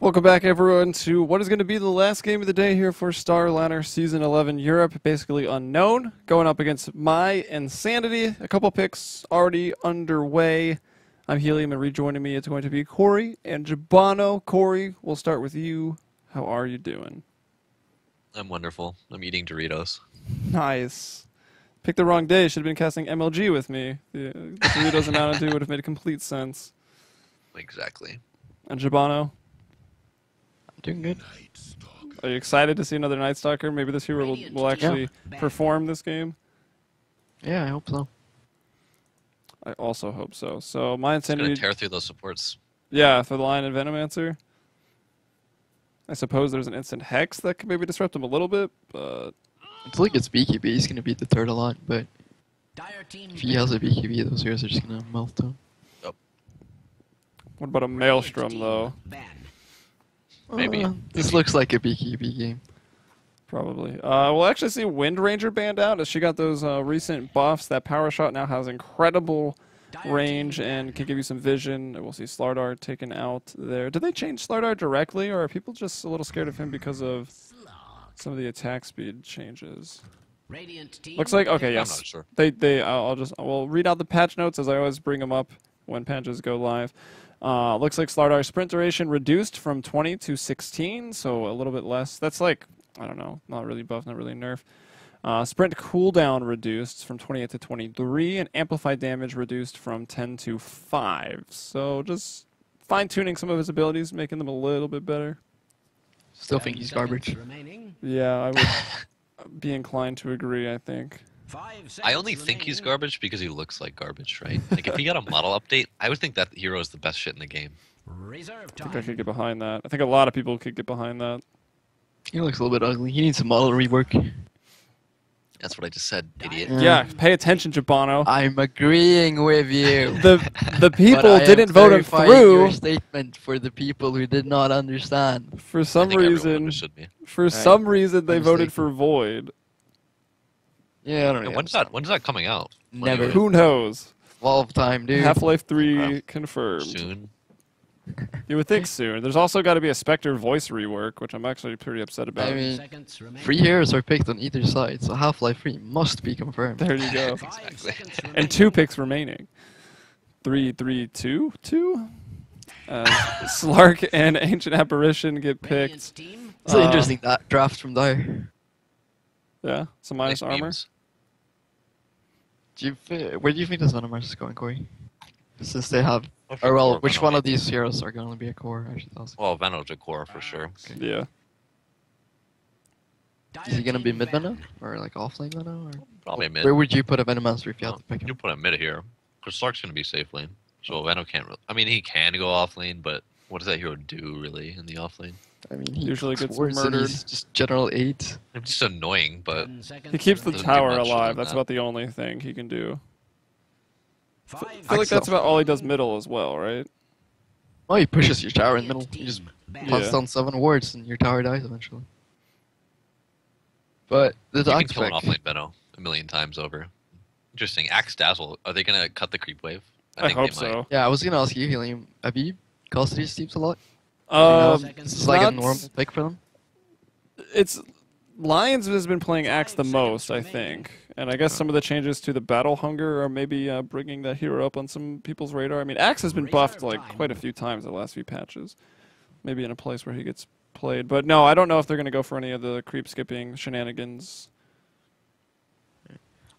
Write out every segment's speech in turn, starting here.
Welcome back, everyone, to what is going to be the last game of the day here for Starladder Season 11 Europe. Basically unknown, going up against mYi and Sanity. A couple picks already underway. I'm Helium, and rejoining me, it's going to be Corey and Jabano. Corey, we'll start with you. How are you doing? I'm wonderful. I'm eating Doritos. Nice. Picked the wrong day. Should have been casting MLG with me. The Doritos and Mountain Dew would have made complete sense. Exactly. And Jabano? Doing good. Are you excited to see another Night Stalker? Maybe this hero will actually perform this game? Yeah, I hope so. I also hope so. So my It's going Sanity, to tear through those supports. yeah, for the Lion and Venomancer. I suppose there's an instant Hex that could maybe disrupt him a little bit, but Until he gets BKB, he's gonna beat the third a lot, but if he has a BKB, those heroes are just gonna melt him. what about a Maelstrom, though? Maybe. This looks like a BKB game. Probably. We'll actually see Wind Ranger banned out as she got those recent buffs. That Power Shot now has incredible range and can give you some vision. We'll see Starladder taken out there. Did they change Starladder directly, or are people just a little scared of him because of some of the attack speed changes? Looks like, okay, yes. I'm not sure. We'll read out the patch notes as I always bring them up when patches go live. Looks like Starladder sprint duration reduced from 20 to 16, so a little bit less. That's like, I don't know, not really buff, not really nerf. Sprint cooldown reduced from 28 to 23, and amplified damage reduced from 10 to 5. So just fine-tuning some of his abilities, making them a little bit better. Still think he's garbage. Yeah, I would be inclined to agree, I think. I only think he's garbage because he looks like garbage, right? Like, if he got a model update, I would think that hero is the best shit in the game. I think I could get behind that. I think a lot of people could get behind that. He looks a little bit ugly. He needs a model rework. That's what I just said, idiot. Yeah, pay attention, Jabano. I'm agreeing with you. The people But I am didn't vote him clarifying through. Your statement for the people who did not understand. For I some think everyone reason, understood me. some reason they I'm voted mistaken. for Void. Yeah, I don't know. When's that coming out? Never. Like, Who knows? Valve time, dude. Half-Life 3 confirmed. soon? You would think soon. There's also got to be a Spectre voice rework, which I'm actually pretty upset about. I mean, 3 heroes are picked on either side, so Half-Life 3 must be confirmed. There you go. Exactly. And 2 picks remaining. 3, 3, 2, 2. Slark and Ancient Apparition get picked. It's an interesting draft from Dire. Yeah, some minus Nice armor. memes. Where do you think this Venomancer is going, Corey? Since they have... I think Or well, core which Venom. one of these heroes are going to be a core, I should ask. Well, Veno's a core for sure. Yeah. Is he going to be mid Veno? Or like offlane Veno? Or... Probably mid. Where would you put a Venomancer if you had to pick You him? put him mid here. Because Slark's going to be safe lane. So Veno can't really... I mean, he can go off lane, but what does that hero do, really, in the off lane? I mean, he Usually clicks gets wards and murdered. he's just general 8. It's just annoying, but... He keeps the Doesn't do tower much alive. other than That's that. about the only thing he can do. I feel like Axel. that's about all he does middle as well, right? Oh, he pushes your tower in the middle. You just toss Yeah. down 7 wards and your tower dies eventually. But the You can dog kill an spec... offlane Veno a million times over. Interesting. Axe Dazzle. Are they going to cut the creep wave? I think hope they might. so. Yeah, I was going to ask you, Helium, have you casted these teams a lot? You know, this is like a not- normal pick for them? It's Lions has been playing Axe the most, I think, and I guess some of the changes to the battle hunger are maybe bringing that hero up on some people's radar. I mean, Axe has been buffed like quite a few times the last few patches, maybe in a place where he gets played. But no, I don't know if they're gonna go for any of the creep skipping shenanigans.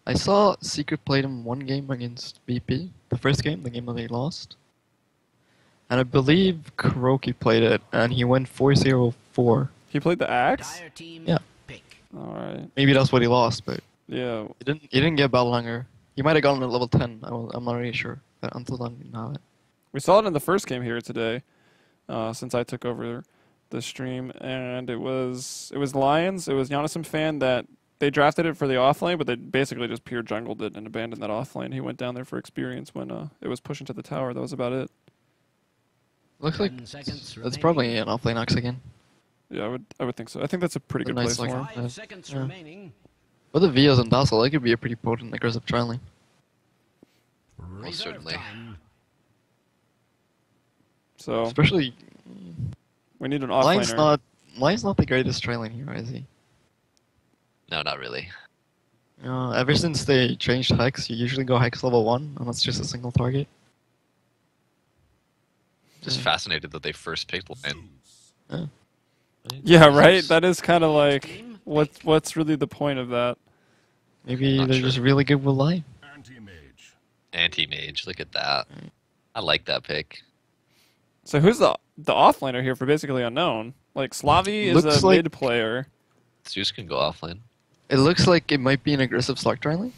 I saw Secret played him one game against BP, the first game, the game that they lost. And I believe Kuroki played it, and he went 4-0-4. He played the Axe. Yeah. All right. Maybe that's what he lost, but Yeah. he didn't get battle hunger. He might have gotten at level 10, I'm not really sure. But until then, he didn't have it. We saw it in the first game here today, since I took over the stream, and it was Lions. It was Giannis and Fan that they drafted it for the offlane, but they basically just pure jungled it and abandoned that offlane. He went down there for experience when it was pushing to the tower. That was about it. Looks like it's probably an offlane axe again. Yeah, I would think so. I think that's a pretty good Nice place for like- him. Yeah. With the Vios and Dazzle, that could be a pretty potent aggressive trialing. Most certainly. So Especially We need an Line's offlaner. not the greatest trailing hero, is he? No, not really. Ever since they changed Hex, you usually go Hex level 1, and that's just a single target. Just fascinated that they first picked Lion. Yeah. Yeah, right? That is kind of like, what's really the point of that? Maybe Not they're sure. just really good with Line. Anti-Mage. Anti-Mage, look at that. I like that pick. So who's the offlaner here for basically unknown? Like, Slavi is Looks a like- mid player. Zeus can go offlane. It looks like it might be an aggressive Slug trailing.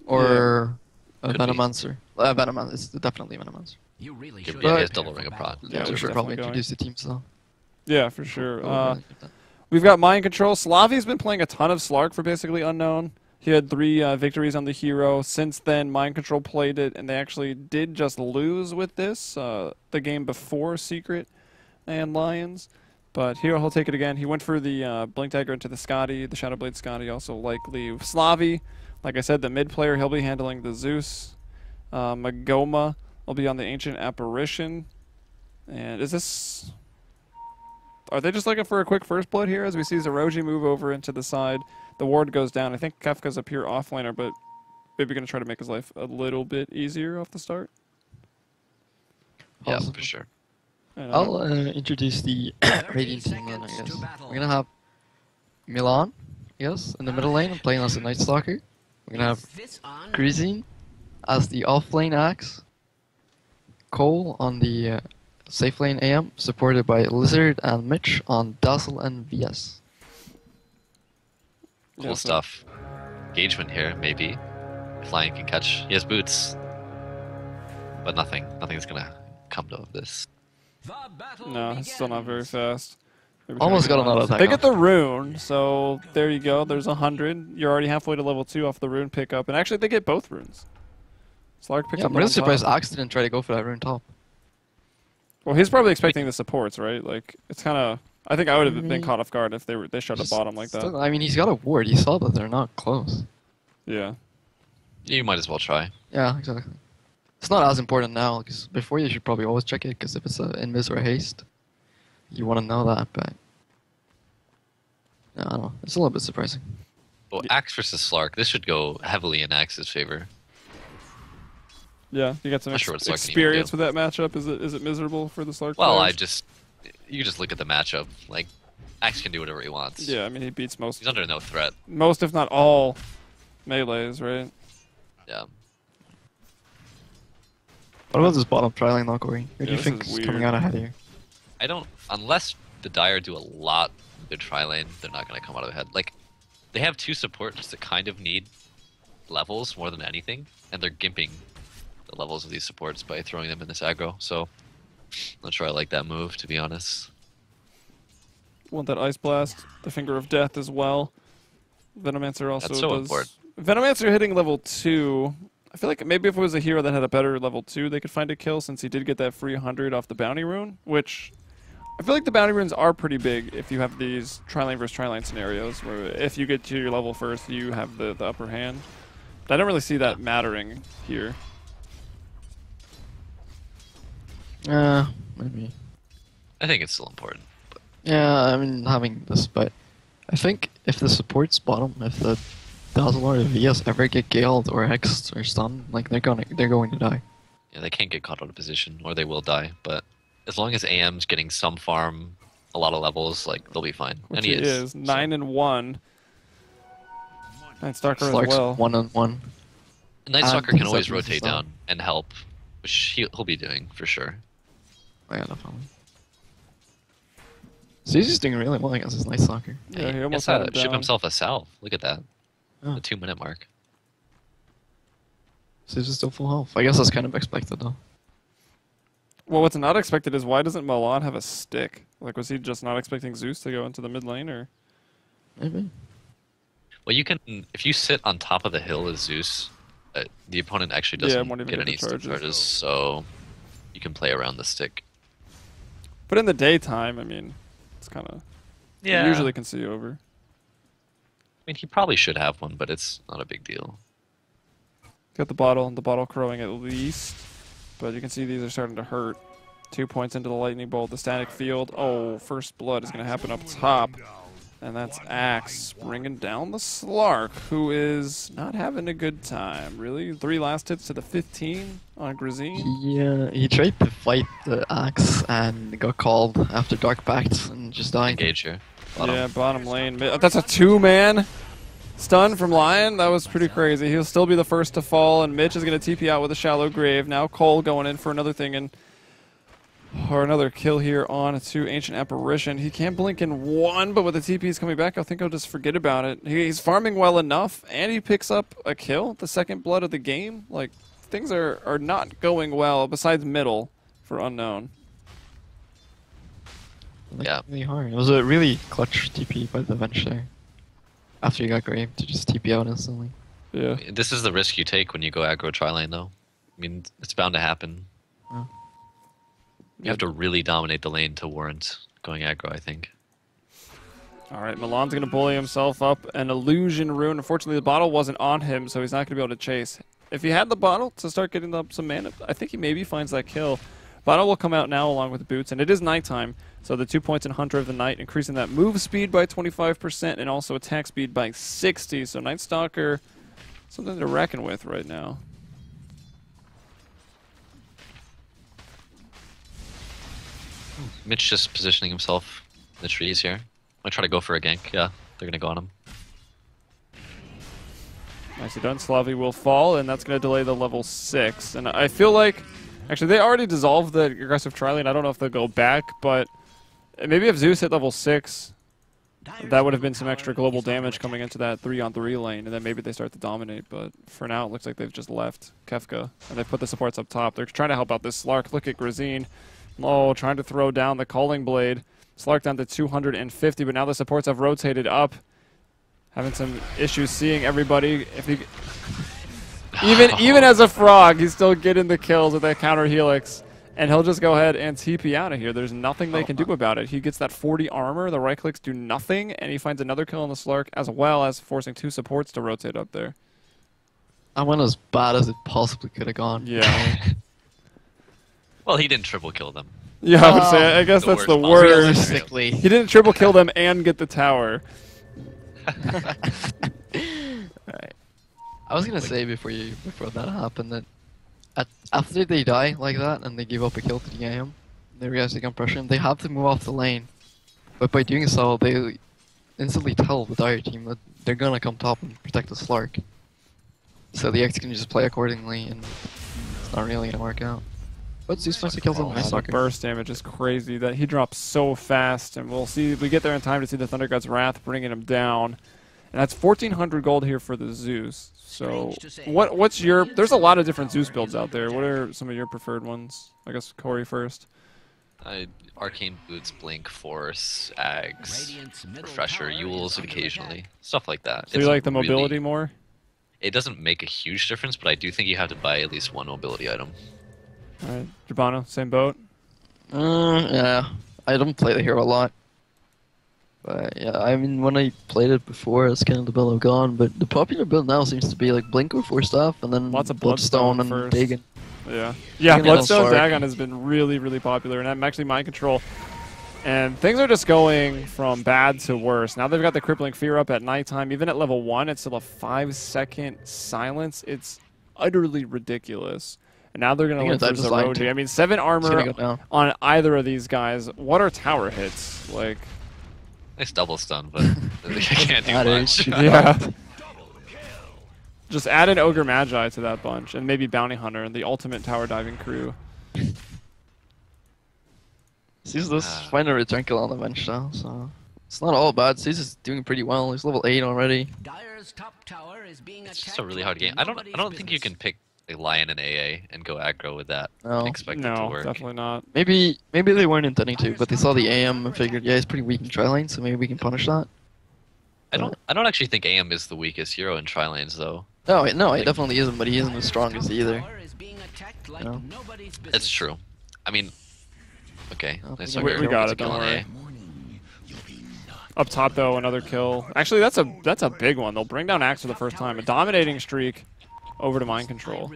Or a Could be. Venomancer. Venomancer. It's definitely a Venomancer. You really Yeah, should he has prepare double for ring of battle. prod. Yeah, we we're should probably definitely introduce the teams though. Yeah, for sure. Probably like that. We've got Mind Control. Slavi's been playing a ton of Slark for basically unknown. He had 3 victories on the hero. Since then, Mind Control played it, and they actually did just lose with this, the game before Secret and Lions. But here he'll take it again. He went for the Blink Dagger into the Scotty, the Shadowblade Scotty, also likely Slavi. Like I said, the mid player, he'll be handling the Zeus. Magoma will be on the Ancient Apparition. And is this... Are they just looking for a quick first blood here as we see Zeroji move over into the side? The ward goes down. I think Kefka's a pure offlaner, but maybe going to try to make his life a little bit easier off the start. Yeah, Awesome. for sure. And, I'll introduce the Radiant team then, I guess. We're gonna have Milan, yes, in the middle lane and playing as a Night Stalker. We're gonna have Grizine as the off-lane Axe. Cole on the safe lane AM, supported by Lizard and Mitch on Dazzle and VS. Cool Yeah, so- stuff. Engagement here, maybe. If Lion can catch. He has boots. But nothing's gonna come of this. No, it's still not very fast. Maybe Almost try to got another attack They get off. the rune, so there you go. There's 100. You're already halfway to level 2 off the rune pickup. And actually, they get both runes. Slark picks Yeah, up I'm the really one top. surprised Axe didn't try to go for that rune top. Well, he's probably expecting the supports, right? Like, it's kind of... I think I would have been Mhm. caught off guard if they showed a Just bottom like that. still, I mean, he's got a ward. You saw that they're not close. Yeah. You might as well try. Yeah, exactly. It's not as important now, because before you should probably always check it, because if it's an invis or a haste, you want to know that, but... No, I don't know. It's a little bit surprising. Well, Axe versus Slark, this should go heavily in Axe's favor. Yeah, you got some Not sure what Slark can even experience do. with that matchup. Is it miserable for the Slark Well, players? you just look at the matchup. Like, Axe can do whatever he wants. Yeah, I mean, he beats most, He's under no threat. if not all, melees, right? Yeah. What about this bottom trialing not going? Who do Yeah, you this think is is weird. coming out ahead here? I don't... Unless the Dire do a lot with their tri-lane, they're not going to come out ahead. Like, they have 2 supports that kind of need levels more than anything, and they're gimping the levels of these supports by throwing them in this aggro, so... Not sure I like that move, to be honest. Want that Ice Blast, the Finger of Death as well. Venomancer also That's so does... important. Venomancer hitting level 2... I feel like maybe if it was a hero that had a better level 2, they could find a kill since he did get that free 100 off the bounty rune, which... I feel like the bounty runes are pretty big if you have these tri-lane versus tri-lane scenarios, where if you get to your level first, you have the upper hand. But I don't really see that mattering here. Maybe. I think it's still important. Yeah, I mean, having this, but I think if the supports bottom, if the Dazzle or the VS ever get Galed or Hexed or stunned, like they're going to die. Yeah, they can't get caught out of position, or they will die, but as long as AM's getting some farm, a lot of levels, like, they'll be fine. Which and he is. 9-1. Night Stalker as Slark's well. 1-on-1. Night And Stalker can he's always up against rotate the sun. down and help, which he'll be doing, for sure. Oh, yeah, definitely. So he's just doing really well against his Night Stalker. Yeah, he almost Guess had how him ship down. himself a salve. Look at that. Oh. The 2-minute mark. So he's just still full health. I guess that's kind of expected though. Well, what's not expected is why doesn't Milan have a stick? Like, was he just not expecting Zeus to go into the mid lane, or? Maybe. Well, you can, if you sit on top of the hill as Zeus, the opponent actually Yeah, doesn't won't even get get the any stick charges. charges, so you can play around the stick. But in the daytime, I mean, it's kind of... You usually can see over. I mean, he probably should have one, but it's not a big deal. Got the bottle crowing at least. But you can see these are starting to hurt. 2 points into the lightning bolt, the static field. Oh, first blood is going to happen up top. And that's Axe bringing down the Slark, who is not having a good time. Really? 3 last hits to the 15 on Grazine? He tried to fight the Axe and got called after Dark Pact and just died. Engage here. Bottom. Yeah, bottom lane. That's a 2-man stun from Lion. That was pretty crazy. He'll still be the first to fall, and Mitch is going to TP out with a shallow grave. Now Cole going in for another thing, or another kill here on to Ancient Apparition. He can't blink in 1, but with the TPs coming back, I think he'll just forget about it. He's farming well enough, and he picks up a kill, the second blood of the game. Like, things are not going well, besides middle for Unknown. Yeah. Really hard. It was a really clutch TP by the bench there. After you got Grave to just TP out instantly. Yeah. This is the risk you take when you go aggro tri-lane, though. I mean, it's bound to happen. Oh. You have to really dominate the lane to warrant going aggro, I think. All right, Milan's going to bully himself up. An illusion rune. Unfortunately, the bottle wasn't on him, so he's not going to be able to chase. If he had the bottle to start getting up some mana, I think he maybe finds that kill. Bottle will come out now along with the boots, and it is nighttime, so the 2 points in Hunter of the Night, increasing that move speed by 25% and also attack speed by 60. So Night Stalker, something to reckon with right now. Mitch just positioning himself in the trees here. I'm gonna try to go for a gank. Yeah, they're gonna go on him. Nicely done. Slavi will fall, and that's going to delay the level 6. And I feel like, actually, they already dissolved the aggressive tri-lane. I don't know if they'll go back, but maybe if Zeus hit level 6, that would have been some extra global damage coming into that 3-on-3 lane, and then maybe they start to dominate. But for now, it looks like they've just left Kefka, and they put the supports up top. They're trying to help out this Slark. Look at Grazine. Oh, trying to throw down the Calling Blade. Slark down to 250, but now the supports have rotated up. Having some issues seeing everybody. If he, even as a frog, he's still getting the kills with that counter helix. And he'll just go ahead and TP out of here. There's nothing they can do about it. He gets that 40 armor, the right clicks do nothing, and he finds another kill on the Slark, as well as forcing 2 supports to rotate up there. I went as bad as it possibly could have gone. Yeah. Well, he didn't triple kill them. Yeah, I would say, I guess The that's the worst worst. Realistically. He didn't triple kill them and get the tower. Right. I was gonna say before that happened that after they die like that and they give up a kill to the AM, they realize they can pressure him. They have to move off the lane, but by doing so, they instantly tell the Dire team that they're gonna come top and protect the Slark. So the X can just play accordingly, and it's not really gonna work out. But Zeus finds the kills on the Night The burst damage is crazy. That he drops so fast, and we'll see if we get there in time to see the Thunder God's Wrath bringing him down. And that's 1,400 gold here for the Zeus. So, what's your? There's a lot of different Zeus builds out there. What are some of your preferred ones? I guess Corey first. Arcane Boots, Blink, Force, Ags, Refresher, Yules occasionally, stuff like that. So you like the mobility more? It doesn't make a huge difference, but I do think you have to buy at least one mobility item. Alright, Jabano, same boat? Yeah. I don't play the hero a lot. But yeah, I mean, when I played it before, it's kind of the build I've gone, but the popular build now seems to be like Blink or Force Staff, and then lots of Bloodstone and first. Dagon. Yeah. Dagon Bloodstone and Dagon has been really, really popular, and I'm actually mind control. And things are just going from bad to worse. Now they've got the Crippling Fear up at nighttime. Even at level 1, it's still a 5-second silence. It's utterly ridiculous. And now they're going to look for Zerodi. I mean, 7 armor on either of these guys. What are tower hits? Like, nice double stun, but they can't do much. Yeah. Just add an Ogre Magi to that bunch, and maybe Bounty Hunter and the ultimate tower diving crew. Caesar does find a return kill on the bench now, so it's not all bad. Caesar's doing pretty well. He's level 8 already. It's just a really hard game. I don't think you can pick a Lion and AA and go aggro with that. No. And expect it to work. Definitely not. Maybe they weren't intending to, but they saw the AM and figured, yeah, he's pretty weak in tri-lane, so maybe we can punish that. I don't actually think AM is the weakest hero in tri-lanes though. No, he definitely isn't, but he isn't the strongest either. You know? It's true. I mean, okay. We got it, don't worry. Up top though, another kill. Actually, that's a big one. They'll bring down Axe for the first time. A dominating streak over to mind control.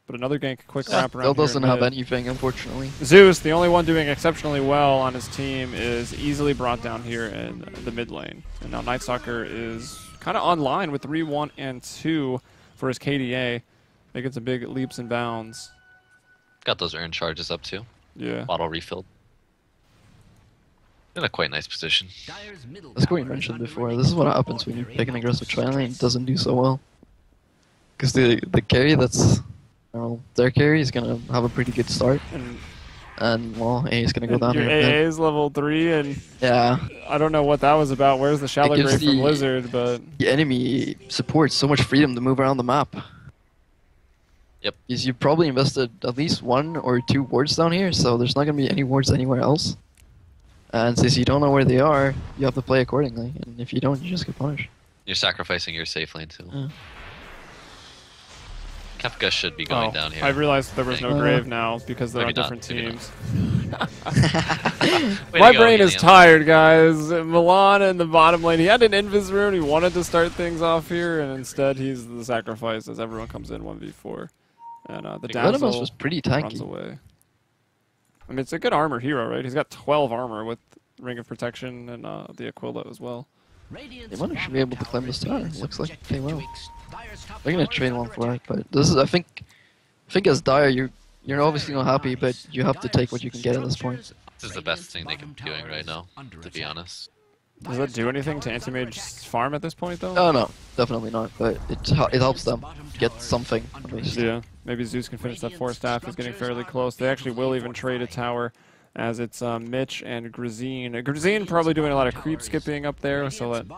But another gank, quick Yeah, wrap around Bill here doesn't in have mid. anything, unfortunately. Zeus, the only one doing exceptionally well on his team, is easily brought down here in the mid lane. And now Night Stalker is kind of online with 3, 1, and 2 for his KDA. Making some big leaps and bounds. Got those earn charges up too. Yeah. Bottle refilled. In a quite nice position. As Corey mentioned before, this is what happens when you pick an aggressive tri lane. It doesn't do so well. Because the carry that's, their carry is gonna have a pretty good start, and well, A is gonna go down Your here. AA is level 3, and Yeah, I don't know what that was about. Where's the Shallow gives Grave from the- Blizzard, but the enemy supports so much freedom to move around the map. Yep. Because you've probably invested at least 1 or 2 wards down here, so there's not gonna be any wards anywhere else. And since you don't know where they are, you have to play accordingly. And if you don't, you just get punished. You're sacrificing your safe lane too. Yeah. Kefka should be going down here. I realized there was no Uh, grave now because they're on maybe not, different maybe teams. Way My to go, brain is Helium. tired, guys. Milan in the bottom lane. He had an invis rune. He wanted to start things off here, and instead he's the sacrifice as everyone comes in 1v4. And the Venomous Dazzle was pretty runs tanky. away. I mean, it's a good armor hero, right? He's got 12 armor with Ring of Protection and the Aquila as well. They might actually be able to climb this tower. Looks like they will. They're gonna trade one for it, but this is, I think as Dire, you're obviously not happy, but you have to take what you can get at this point. This is the best thing they could be doing right now, to be honest. Does that do anything to Anti-Mage's farm at this point, though? Oh no, definitely not. But it helps them get something at least. Yeah, maybe Zeus can finish that 4 staff. He's getting fairly close. They actually will even trade a tower, as it's Mitch and Grazine. Grazine probably doing a lot of creep skipping up there, so that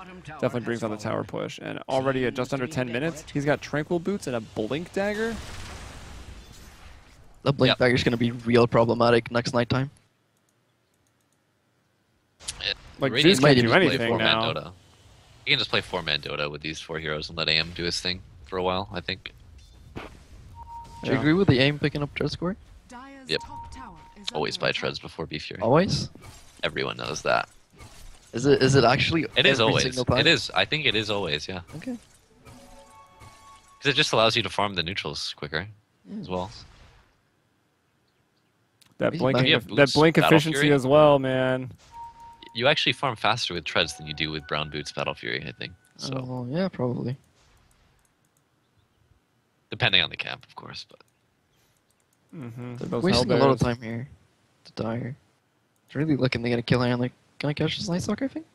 definitely brings on the tower push. And already at just under 10 minutes, he's got Tranquil Boots and a Blink Dagger. That Blink Dagger's gonna be real problematic next nighttime. Like, Radiant Zeus might can't can do just play anything four-man now. Dota. You can just play 4-man Dota with these 4 heroes and let AM do his thing for a while, I think. Do you Yeah. agree with the aim picking up Tread score? Yep. Always buy treads before Beef Fury. Always? Everyone knows that. Is it actually It is every always. single time? It is. I think it is always, yeah. Okay. Because it just allows you to farm the neutrals quicker as well. That Maybe blink, back- You have that boots, blink Battle efficiency Fury. as well, man. You actually farm faster with treads than you do with brown boots Battle Fury, I think. So Oh yeah, probably. depending on the camp, of course, but Mm-hmm. They're wasting a lot of time here to Dire. They're really looking to get a kill here, and they're gonna catch this Night Stalker, I think.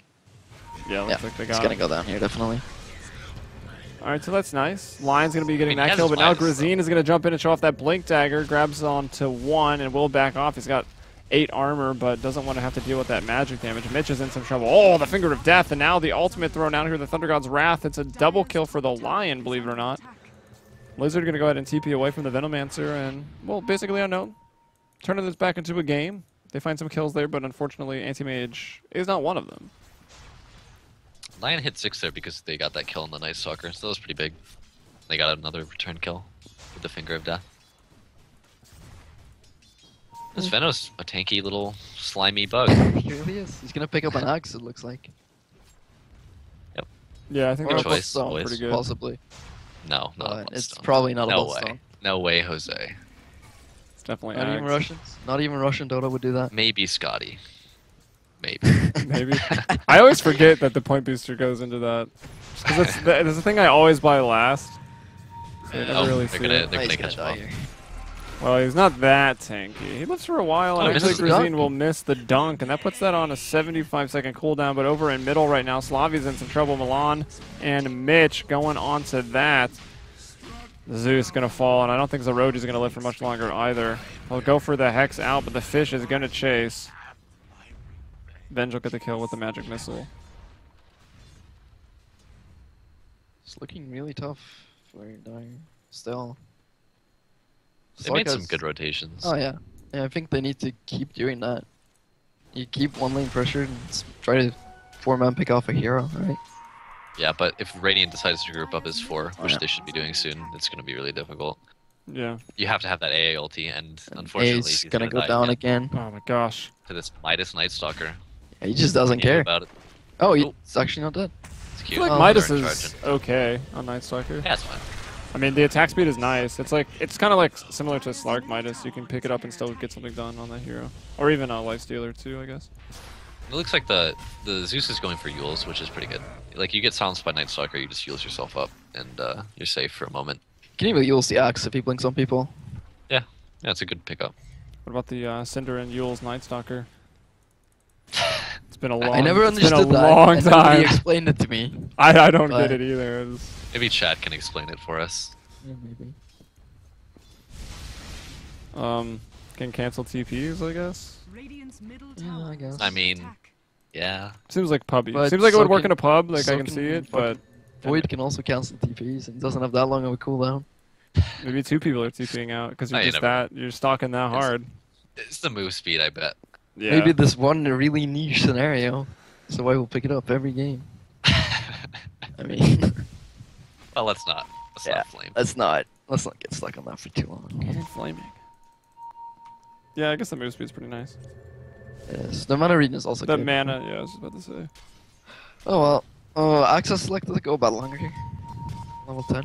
Yeah, looks Yeah, like they it's got gonna it. go down here definitely. Alright, so that's nice. Lion's going to be getting I mean, he that has kill, his but now minus, though. Grazine is going to jump in and show off that Blink Dagger, grabs onto 1, and will back off. He's got 8 armor, but doesn't want to have to deal with that magic damage. Mitch is in some trouble. Oh, the Finger of Death, and now the ultimate thrown out here, the Thunder God's Wrath. It's a double kill for the Lion, believe it or not. Blizzard going to go ahead and TP away from the Venomancer, and, well, basically unknown. Turning this back into a game. They find some kills there, but unfortunately, Anti-Mage is not one of them. Lion hit 6 there because they got that kill on the Night Stalker, so that was pretty big. They got another return kill with the Finger of Death. This Venom's a tanky little slimy bug. He really is. He's gonna pick up an axe, it looks like. Yeah, I think Or that a choice, was Bloodstone, always. pretty good. possibly. No, not a But it's Bloodstone. probably not a No Bloodstone. way. No way, Jose. It's definitely Not even Axe. Russians. Not even Russian Dota would do that. Maybe Scotty. Maybe. Maybe. I always forget that the point booster goes into that. Because that's the thing I always buy last. So you never really see they're it. gonna He's catch gonna him die up. here. Well, he's not that tanky. He lives for a while, and Oh, actually misses the Grazine dunk. will miss the dunk, and that puts that on a 75-second cooldown. But over in middle right now, Slavi's in some trouble. Milan and Mitch going on to that. Zeus going to fall, and I don't think Zeroji's going to live for much longer either. He'll go for the Hex out, but the Fish is going to chase. Venge will get the kill with the Magic Missile. It's looking really tough for Dire. Still. They made some Slarka's- good rotations. Oh yeah. Yeah, I think they need to keep doing that. You keep one lane pressured and try to 4-man pick off a hero, right? Yeah, but if Radiant decides to group up as 4, which yeah. they should be doing soon, it's going to be really difficult. Yeah. You have to have that AA ulti, and unfortunately, A's he's gonna go die down again. Oh my gosh. to this Midas Night Stalker. Yeah, he just doesn't Can't do care. about it. Oh, Oh. it's actually not dead. It's I cute. feel like Oh, Midas They're is charging. okay on Night Stalker. Yeah, it's fine. I mean, the attack speed is nice. It's kind of like similar to Slark Midas. You can pick it up and still get something done on that hero, or even a Lifestealer too, I guess. It looks like the Zeus is going for Yules, which is pretty good. Like you get silenced by Night Stalker, you just Yules yourself up, and you're safe for a moment. You can even use the axe if he blinks on people. Yeah, it's a good pickup. What about the Cinder and Yule's Night Stalker? It's been a long. I never it's been understood a that. long and nobody time. explained it to me. I don't but- get it either. It's- Maybe chat can explain it for us. Yeah, maybe. Can cancel TPs, I guess. Yeah, I guess. I mean, yeah. Seems like pubby. But Seems like it so would work can- in a pub. Like so I can can see it, but Void can also cancel TPs and doesn't have that long of a cooldown. maybe two people are TPing out because you're Oh, you just never you're stalking that hard. It's the move speed, I bet. Yeah. Maybe this one really niche scenario, so I will pick it up every game. I mean, Well, let's not flame. let's not get stuck on that for too long. And flaming. Yeah, I guess the move speed's pretty nice. Yes, the mana reading is also The good. mana, yeah, I was about to say. Oh well. Access selected to go battle longer here. Level 10.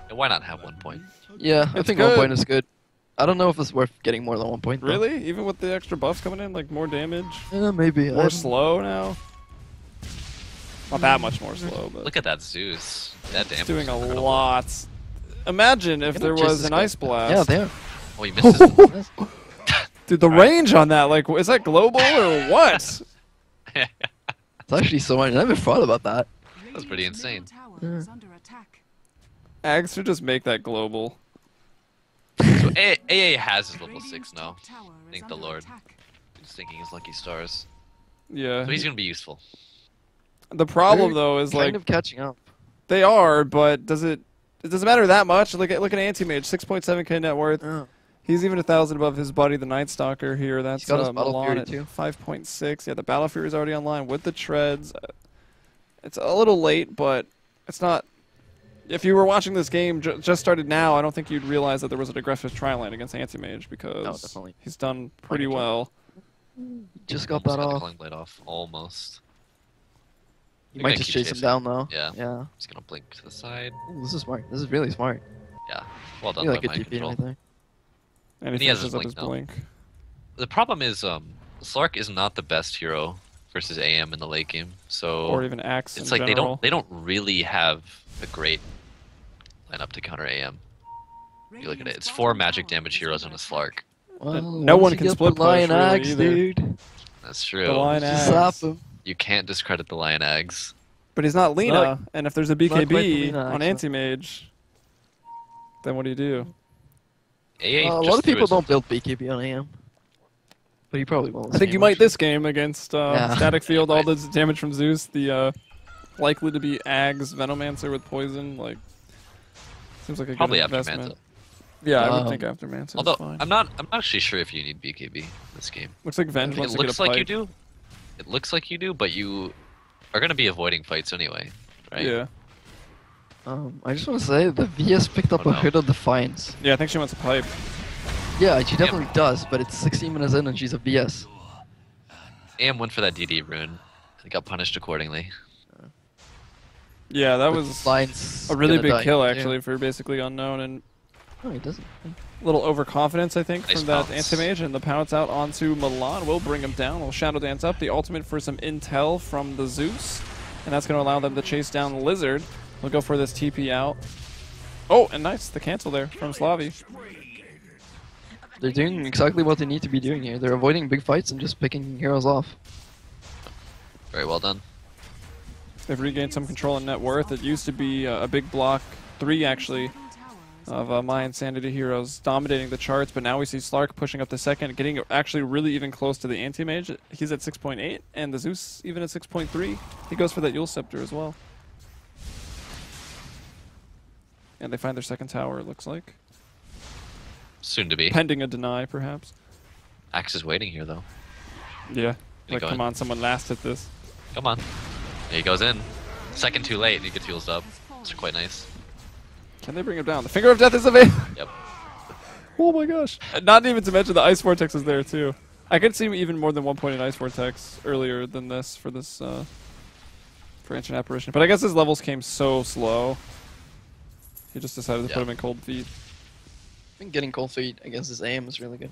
And why not have 1 point? Yeah, I It's think good. 1 point is good. I don't know if it's worth getting more than 1 point. though. Really? Even with the extra buffs coming in, like more damage, Yeah, maybe. more slow now. Not that much more slow, but Look at that Zeus. That damage. it's doing is a incredible. lot. Imagine if there was an ice blast. Yeah, there. Oh, he missed his. Dude, the range on that, like, is that global or what? It's actually so much. I never thought about that. That's pretty insane. Yeah. Ags should just make that global. So AA has his level 6 now. Thank the Lord. Just thinking his lucky stars. Yeah. So he's gonna be useful. The problem, They're though, is kind like of catching up. they are, but does it? It doesn't matter that much. Look at Anti-Mage, 6.7k net worth. Yeah. He's even 1,000 above his buddy, the Night Stalker here. That's got his Battle Milan Fury, at too. 5.6. Yeah, the Battle Fury is already online with the treads. It's a little late, but it's not. If you were watching this game just started now, I don't think you'd realize that there was an aggressive tri-lane against Anti-Mage because definitely. he's done pretty well. Just got Almost that got the off. Calling Blade off. Almost. You You're might gonna just keep chase him chasing. down though. Yeah. Yeah. He's gonna blink to the side. Ooh, this is smart. This is really smart. Yeah. Well done You by like a mind DP control. right there. And And he he has finishes his up blink his now. blink. The problem is, Slark is not the best hero versus AM in the late game. So Or even Axe it's in like general. they don't really have a great lineup to counter AM. If you look at it, it's 4 magic damage heroes on a Slark. Well, no once one you can get split the Lion push, really, Axe, either. dude. That's true. The Lion Just Axe. slap him. You can't discredit the Lion Eggs. But he's not Lena, not- and if there's a not quite BKB Lena, on actually. Anti-Mage, then what do you do? AA A just lot of threw people his- don't build BKB on AM. But he probably will. I think you might this game against Yeah. Static Field, Yeah, all might. this damage from Zeus, the likely to be Ags Venomancer with poison, like seems like a Probably good after investment. Manta. Yeah, I would Um, think after Manta. Although Fine. I'm not actually sure if you need BKB in this game. Looks like Venge It wants to get looks a like pipe. you do. It looks like you do, but you are going to be avoiding fights anyway, right? Yeah, I just want to say the VS picked up Oh, a no. Hood of Defiance. yeah. I think she wants a pipe. Yeah, she definitely does, but it's 16 minutes in and she's a VS. AM went for that DD rune. He got punished accordingly. Yeah, that But was Defiance a really gonna big die. kill Yeah. actually for basically unknown and No, he doesn't. a little overconfidence I think Nice from that bounce. Anti-Mage, and the pounce out onto Milan will bring him down. Will Shadow Dance up the ultimate for some intel from the Zeus, and that's going to allow them to chase down Lizard. We'll go for this TP out. Oh, and nice, the cancel there from Slavi. They're doing exactly what they need to be doing here. They're avoiding big fights and just picking heroes off. Very well done. They've regained some control in net worth. It used to be a big block, 3 actually, of My Insanity heroes dominating the charts, but now we see Slark pushing up to second, getting actually really even close to the Anti-Mage. He's at 6.8, and the Zeus even at 6.3. He goes for that Yule Scepter as well. And they find their second tower, it looks like. Soon to be. Pending a deny, perhaps. Axe is waiting here, though. Yeah. They Like, go come in. on, someone last hit this. Come on. There he goes in. Second too late. He gets heals up. It's quite nice. Can they bring him down? The Finger of Death is available! Yep. Oh my gosh. Not even to mention the Ice Vortex is there too. I could see even more than 1 point in Ice Vortex earlier than this for Ancient Apparition. But I guess his levels came so slow. He just decided to Yeah. put him in cold feet. I think getting cold feet against his aim is really good.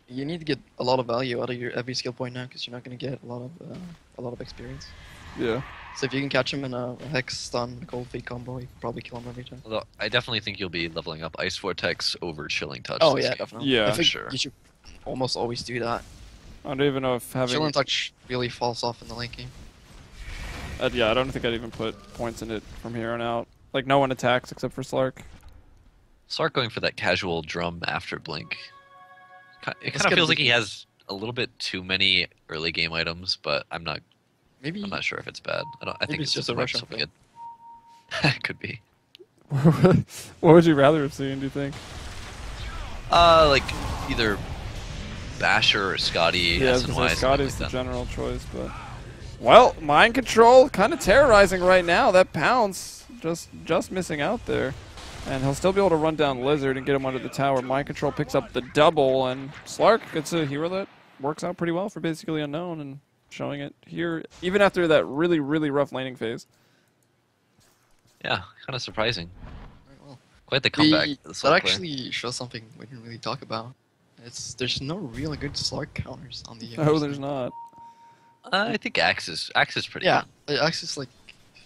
You need to get a lot of value out of your every skill point now because you're not going to get a lot of experience. Yeah. So if you can catch him in a hex stun, a cold feet combo, you can probably kill him every time. Although I definitely think you'll be leveling up Ice Vortex over Chilling Touch. Oh this yeah, game. definitely. Yeah, I think sure. you should almost always do that. I don't even know if having. Chilling touch really falls off in the late game. Yeah, I don't think I'd even put points in it from here on out. Like, no one attacks except for Slark. Start going for that casual drum after Blink. It Let's kind of get feels the- like he has a little bit too many early game items, but I'm not Maybe sure if it's bad. I think Maybe it's it's just just a about Russian something thing. good. Could be. What would you rather have seen, do you think? Like either Basher or Scotty. Yeah, SNY, something Scotty's like the that. general choice, but... Well, Mind Control kind of terrorizing right now. That Pounce just missing out there. And he'll still be able to run down Lizard and get him under the tower. Mind Control picks up the double, and Slark gets a hero that works out pretty well for basically Unknown, and showing it here, even after that really, really rough laning phase. Yeah, kind of surprising. well. Quite the comeback. We, for the that solo player. actually shows something we didn't really talk about. There's no really good Slark counters on the. Oh, there's not. I think Axe is pretty. Yeah, good. the Axe is like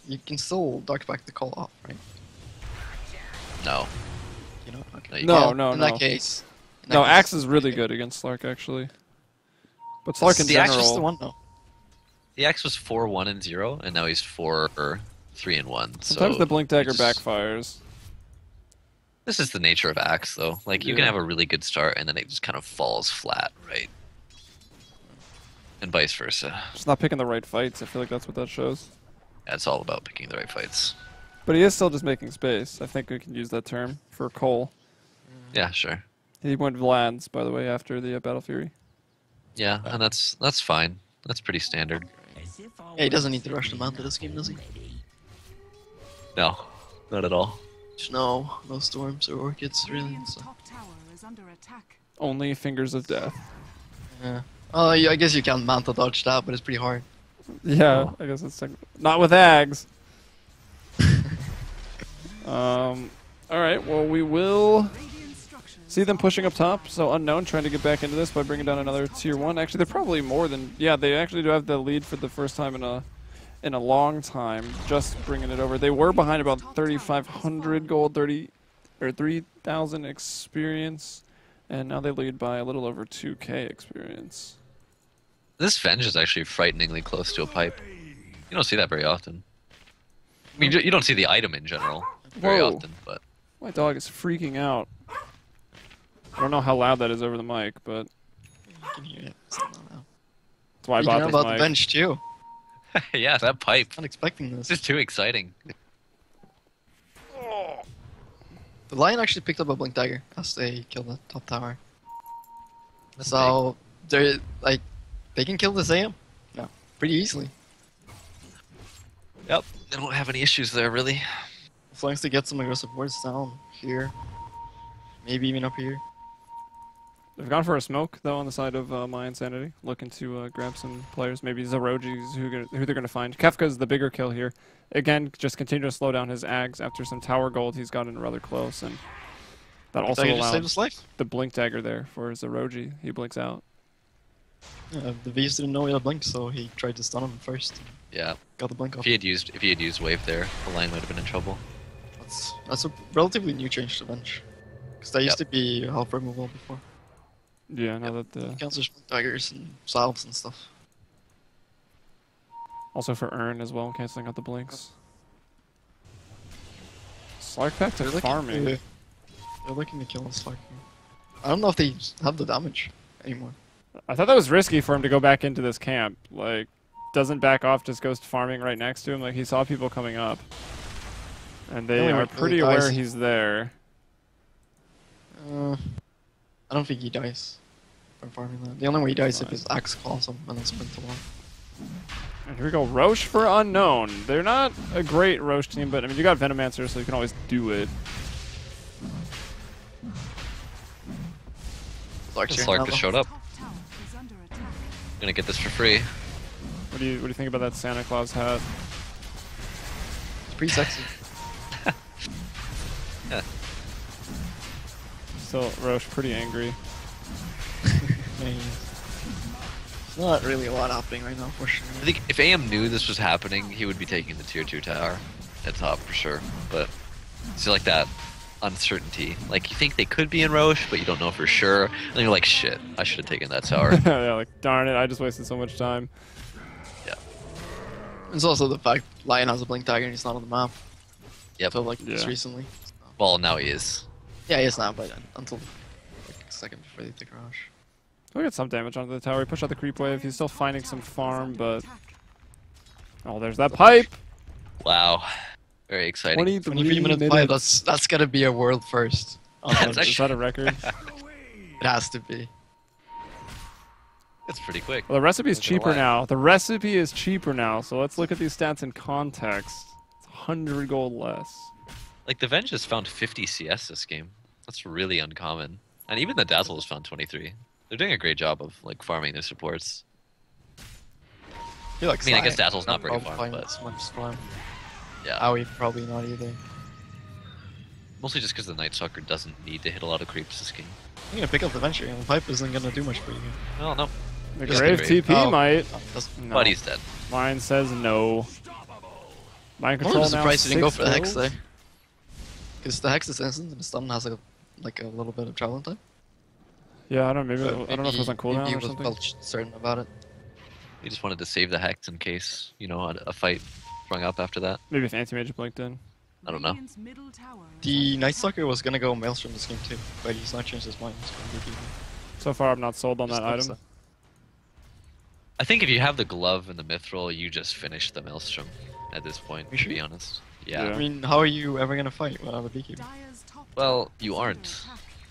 you can still dark back the call off, right? No. You know. Okay. No, you No, Well, no, in no. that case. in that No, case, Axe is it's really pretty good against Slark, actually. But Slark in The Axe is the general... one though. The Axe was 4-1-0, and now he's 4-3-1. Sometimes so the Blink Dagger it's- backfires. This is the nature of Axe, though. Like, you can Yeah. have a really good start, and then it just kind of falls flat, right? And vice versa. Just not picking the right fights. I feel like that's what that shows. Yeah, it's all about picking the right fights. But he is still just making space. I think we can use that term for Cole. Yeah, sure. He went Vlad's, by the way, after the Battle Fury. Yeah, and that's fine. That's pretty standard. Yeah, he doesn't need to rush them out to this game, does he? No, not at all. No storms or orchids really. So. Only Fingers of Death. Yeah. Oh, yeah, I guess you can manta dodge that, but it's pretty hard. Yeah, I guess it's not with Ags. Alright, well, we will see them pushing up top. So Unknown trying to get back into this by bringing down another tier 1. Actually, they're probably more than... Yeah, they actually do have the lead for the first time in a long time, just bringing it over. They were behind about 3,500 gold, 3,000 experience, and now they lead by a little over 2k experience. This Venge is actually frighteningly close to a pipe. You don't see that very often. I mean, you don't see the item in general very Whoa. often, but My dog is freaking out. I don't know how loud that is over the mic, but You can hear it. It's not loud. that's why I You bought know this about mic. the bench too. yeah, that pipe. Not expecting This this. is too exciting. The Lion actually picked up a Blink Dagger as they killed the top tower. That's So they're like they can kill this AM. No, pretty easily. big. Yep, they don't have any issues there really. As long as they get some aggressive wards down here, maybe even up here. They've gone for a smoke, though, on the side of My Insanity, looking to grab some players. Maybe Zeroji's who they're going to find. Kefka's the bigger kill here. Again, just continue to slow down his Ags. After some tower gold, he's gotten rather close, and that also Dagger just saved allows his life. the Blink Dagger there for Zeroji. He blinks out. Yeah, the V's didn't know he had a blink, so he tried to stun him first. Yeah, Got the blink if off. he had used wave there, the line might have been in trouble. That's a relatively new change to bench. Because that used Yep. to be half removal before. Yeah, now that the... Cancels daggers and salves and stuff. Also for Urn as well, canceling out the blinks. Slark back to They're farming. They're looking to kill us like. I don't know if they have the damage anymore. I thought that was risky for him to go back into this camp. Like, doesn't back off, just goes to farming right next to him. Like, he saw people coming up. And they Only are like pretty really aware dies. he's there. I don't think he dies from farming that. The only way he dies is if Fine. his axe calls him and then sprint along. And here we go, Roche for Unknown. They're not a great Roche team, but I mean, you got Venomancer, so you can always do it. Slark just showed up. Gonna get this for free. What do you think about that Santa Claus hat? It's pretty sexy. Yeah. Still, Roche pretty angry. There's not really a lot happening right now, for sure. I think if AM knew this was happening, he would be taking the tier 2 tower at top for sure. But it's like that uncertainty. Like you think they could be in Roche, but you don't know for sure. And then you're like, shit, I should have taken that tower. Yeah, like darn it, I just wasted so much time. Yeah. It's also the fact Lion has a blink dagger and he's not on the map. Yep. So like just Yeah. recently. Well, now he is. Yeah, he is now, but until like a second before they take Rush. We'll get some damage onto the tower. We push out the creep wave. He's still finding some farm, but oh, there's that pipe. Wow. Very exciting. 23 minutes play, that's gotta be a world first. That's Is that a record? It has to be. It's pretty quick. Well, the recipe is Not gonna cheaper lie. now. The recipe is cheaper now, so let's look at these stats in context. It's 100 gold less. Like the Venge has found 50 CS this game. That's really uncommon. And even the Dazzle has found 23. They're doing a great job of like farming their supports. I feel like I mean, I guess Sai Dazzle's not very probably farm, playing but so much farm. yeah. Aoi probably not either. Mostly just because the Night Stalker doesn't need to hit a lot of creeps this game. I'm gonna pick up the venture and the pipe isn't gonna do much for you. Oh no. The Just Grave the Grave. TP Oh. might. Doesn't- No. But he's dead. Mine says no. Mind I'm control just now. surprised you didn't go for the 6 Hex kills. there. Because the Hex is instant and the stun has like a little bit of travel time. Yeah, I don't know. Maybe But I don't know if it was on maybe cooldown he or was something. well certain about it. He just wanted to save the Hex in case, you know, a fight sprung up after that. Maybe if Anti-Mage blinked in. I don't know. The Night Stalker was gonna go Maelstrom this game too, but he's not changed his mind. He's gonna be So far, I'm not sold on Just that looks item. I think if you have the glove and the Mithril, you just finish the Maelstrom at this point, You to be sure? honest. Yeah. I mean, how are you ever gonna fight without a beekeeper? Well, you aren't.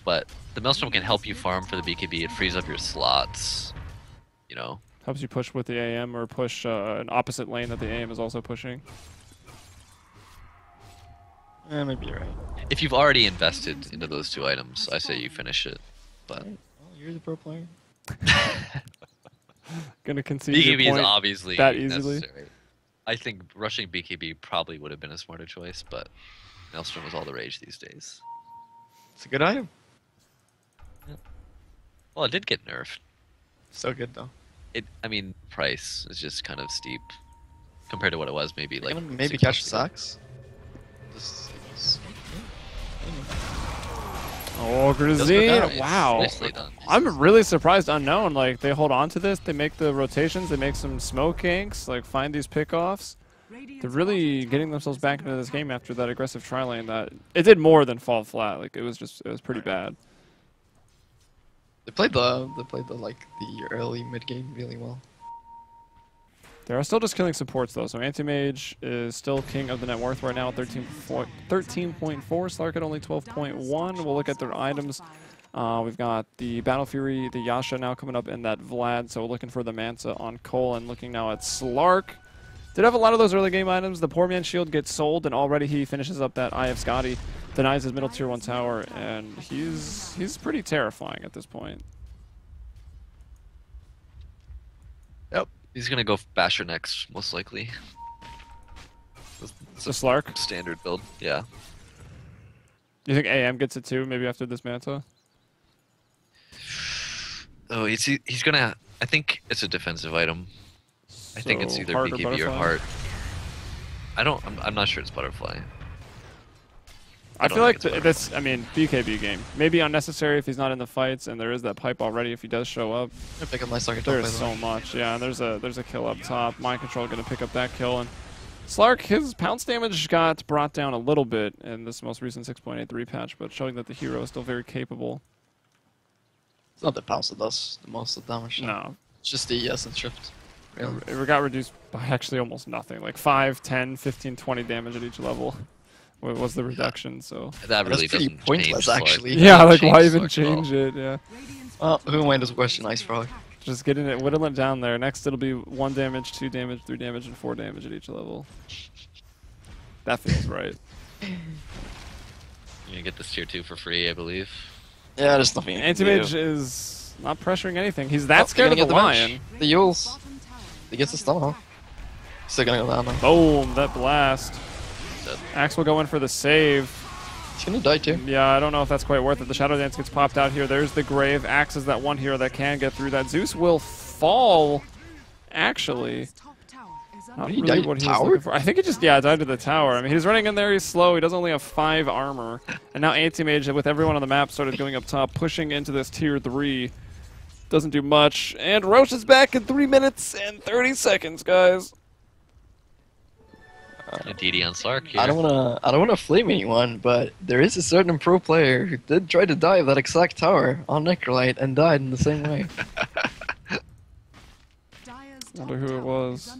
But the Maelstrom can help you farm for the BKB. It frees up your slots. You know? Helps you push with the AM or push an opposite lane that the AM is also pushing. Maybe you're right. If you've already invested into those two items, I say you finish it. But Well, you're the pro player. Gonna concede your BKB is point. obviously that easily. necessary. I think rushing BKB probably would have been a smarter choice, but Maelstrom is all the rage these days. It's a good item. Well, it did get nerfed. So good though. I mean, price is just kind of steep compared to what it was maybe like. Maybe 6 catch months the ago. sacks. Oh, Does go Grazine! down. Wow. Nicely done. I'm really surprised Unknown. Like, they hold on to this, they make the rotations, they make some smoke ganks, like, find these pickoffs. They're really getting themselves back into this game after that aggressive tri-lane that... It did more than fall flat. Like, it was pretty bad. They played the early mid game really well. They are still just killing supports, though. So Anti-Mage is still king of the net worth right now at 13.4. Slark at only 12.1. We'll look at their items. We've got the Battle Fury, the Yasha now coming up in that Vlad. So we're looking for the Manta on Cole and looking now at Slark. Did have a lot of those early game items. The Poor Man's Shield gets sold, and already he finishes up that Eye of Scotty, denies his middle tier 1 tower, and he's pretty terrifying at this point. Yep. He's gonna go Basher next, most likely. It's So a Slark, standard build. Yeah. you think AM gets it too, maybe after this Manta? Oh, he's gonna. I think it's a defensive item. I think it's So, either Heart or BKB or Butterfly? Heart. I'm not sure it's Butterfly. I don't feel like think it's this, I mean, BKB game. Maybe unnecessary if he's not in the fights, and there is that pipe already if he does show up. I'm gonna pick up my Stalker top There's by the so way. much, yeah, and there's a kill up top. Mind Control gonna pick up that kill, and Slark, his pounce damage got brought down a little bit in this most recent 6.83 patch, but showing that the hero is still very capable. It's not the pounce that does the most of the damage. No, It's just the essence shift. Really. it got reduced by actually almost nothing, like 5, 10, 15, 20 damage at each level was the reduction, so... That really That's pretty doesn't pointless, change Slark. actually. Yeah, like, why Change even Slark at all. change it, yeah. Well, who am I to question Ice Frog? Just getting it, whittle it down there. Next, it'll be 1 damage, 2 damage, 3 damage, and 4 damage at each level. That feels right. You're gonna get this tier 2 for free, I believe. Yeah, there's nothing. Anti-Mage is not pressuring anything. He's that scared of Gonna the get lion. bench. The Yules. He gets the stun off. Still gonna go down now. Boom, that blast. Dead. Axe will go in for the save. He's gonna die too. Yeah, I don't know if that's quite worth it. The Shadow Dance gets popped out here. There's the Grave. Axe is that one hero that can get through that. Zeus will fall, actually. Not He really died what to he the was tower? looking for. I think he just, died to the tower. I mean, he's running in there, he's slow, he does only have 5 armor. And now Anti-Mage, with everyone on the map, started going up top, pushing into this tier 3. Doesn't do much. And Roche is back in 3 minutes and 30 seconds, guys. A DD on Slark here. I don't wanna flame anyone, but there is a certain pro player who did try to dive that exact tower on Necrolite and died in the same way. Wonder who it was.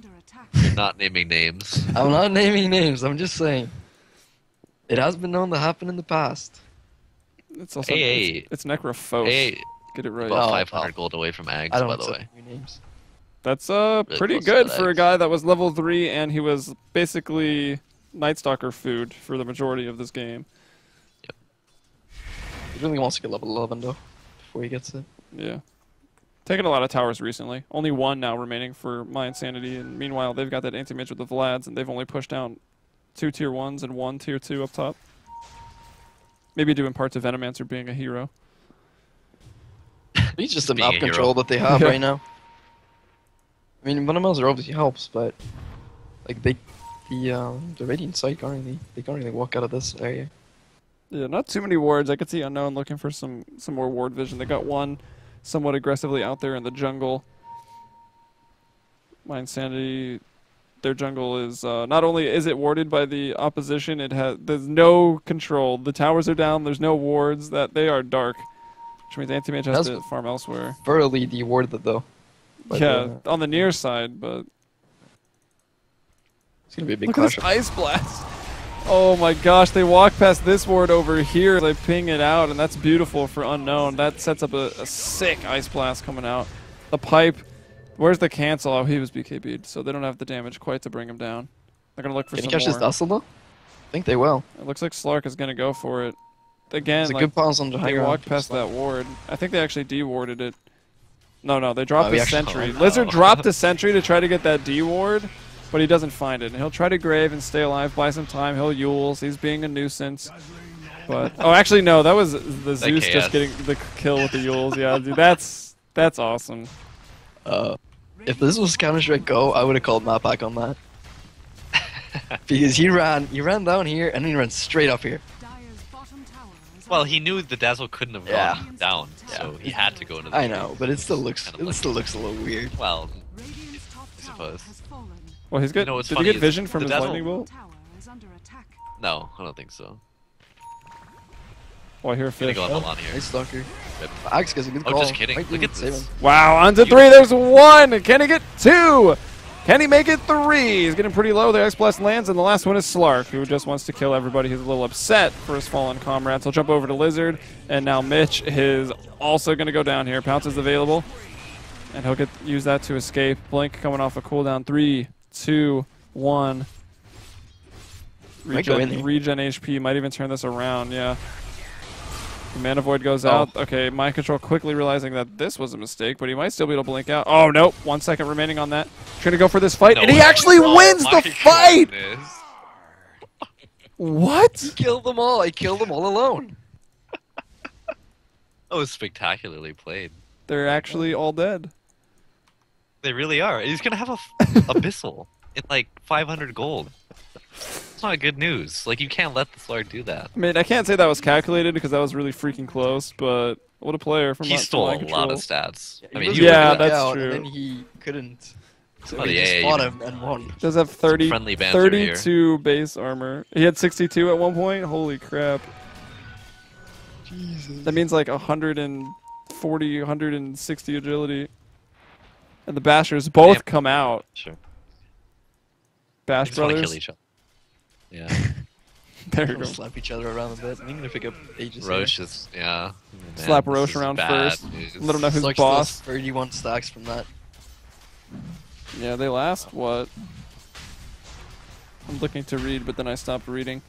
You're not naming names. I'm not naming names, I'm just saying. It has been known to happen in the past. It's also Hey. it's Necrophos. Hey, Get it right. about Oh, 500 oh. gold away from Ags, I don't by the accept way. new names. That's Really pretty close to good that. for a guy that was level 3 and he was basically Night Stalker food for the majority of this game. He really wants to get level 11 though, before he gets it. Yeah. Taken a lot of towers recently. Only 1 now remaining for my Insanity, and meanwhile they've got that Anti-Mage with the Vlads, and they've only pushed down 2 tier 1s and 1 tier 2 up top. Maybe due in part to Venomancer being a hero. He's just the Being map a hero. control that they have Yeah. right now. I mean, Venomancer obviously helps, but like the Radiant side they can't really walk out of this area. Yeah, not too many wards. I could see Unknown looking for some more ward vision. They got 1 somewhat aggressively out there in the jungle. My Insanity, their jungle is not only is it warded by the opposition, there's no control. The towers are down. There's no wards. That they are dark, which means Anti-Mage has That's to farm elsewhere. Thoroughly dewarded though. But, Yeah, on the near side, but it's gonna be a big look at clash. this ice blast. Oh my gosh, they walk past this ward over here. They ping it out, and that's beautiful for Unknown. That sets up a sick ice blast coming out. The pipe. Where's the cancel? Oh, he was BKB'd, so they don't have the damage quite to bring him down. They're going to look for Can he some catch this more. Dustle though? I think they will. It looks like Slark is going to go for it. Again, It's a like, good pause on the high they ground. walked past that ward. I think they actually de-warded it. No, they dropped Oh, the he actually- sentry. oh, no. Lizard dropped the sentry to try to get that D-ward, but he doesn't find it. And he'll try to grave and stay alive, buy some time. He'll Yules. He's being a nuisance. But oh, actually, no, that was the Zeus KS. just getting the kill with the Yules. Yeah, dude, that's awesome. If this was Counter-Strike Go, I would have called Matt back on that. Because he ran down here and then he ran straight up here. Well, he knew the Dazzle couldn't have Yeah. gone down, so he had to go into the I know, but it still looks Kinda a little weird. Well, I suppose. Well, he's good. You know what's Did he funny get is vision from the his Dazzle- lightning bolt? No, I don't think so. Oh, I hear a I'm gonna fish. go on the lawn here. Nice stalker. Rip. Axe gets a good Oh, call. just kidding. Might Look even at save this. him. Wow, on to 3. There's 1. Can he get 2? Can he make it 3? He's getting pretty low. The Ice Blast lands, and the last one is Slark, who just wants to kill everybody. He's a little upset for his fallen comrades. He'll jump over to Lizard, and now Mitch is also going to go down here. Pounce is available, and he'll use that to escape. Blink coming off a cooldown. 3, 2, 1. Might go in here. Regen HP. Might even turn this around, yeah. The Mana Void goes Oh. out. Okay, Mind Control quickly realizing that this was a mistake, but he might still be able to blink out. Oh, nope. 1 second remaining on that. Trying to go for this fight, No and he way. actually Oh wins my the fight! goodness. What? Killed them all. I killed them all alone. That was spectacularly played. They're actually all dead. They really are. He's gonna have a abyssal in like 500 gold. It's not good news. Like, you can't let the Slark do that. I mean, I can't say that was calculated because that was really freaking close, but what a player from He stole a Mind lot of Control. stats. He I mean, was he Yeah, working that's out, true. And then he couldn't. So Oh, he yeah, just yeah, fought you- him and won. Does have 30, friendly banter here. 32 base armor. He had 62 at one point. Holy crap. Jesus. That means like 140, 160 agility. And the Bashers both Damn. come out. Sure. They Bash just want to Brothers. kill each other. Yeah. There you They'll go. slap each other around a bit. I'm gonna pick up Aegis. Roche is, yeah. Man, Slap this Roche is around bad first. news. Let him know who's Sucks boss. 31 stacks from that. Yeah, they last what? I'm looking to read, but then I stopped reading.